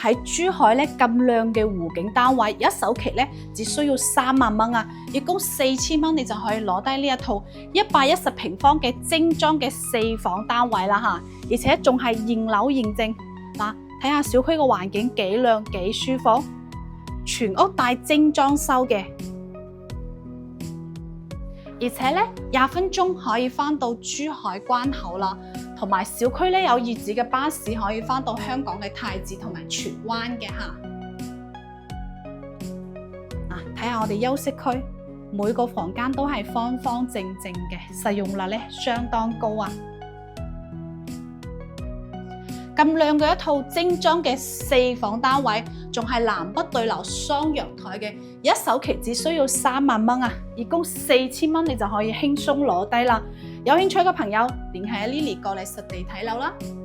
喺珠海咧咁靚嘅湖景單位，一首期咧只需要3萬蚊啊，月供4000蚊，你就可以攞低呢一套110平方嘅精裝嘅4房單位啦嚇，而且仲係現樓現證嗱，睇下小區嘅環境幾靚幾舒服，全屋帶精裝修嘅。而且咧20分鐘可以返到珠海關口啦，同埋小區咧有熱指嘅巴士可以返到香港嘅太子同埋荃灣嘅嚇。睇下我哋休息區，每個房間都係方方正正嘅，實用率咧相當高啊！咁靚嘅一套精裝嘅4房單位，仲係南北對流雙陽台嘅，一首期只需要3萬蚊啊，月供4000蚊，你就可以輕鬆攞低啦。有興趣嘅朋友聯繫阿 Lily 過嚟實地睇樓啦〜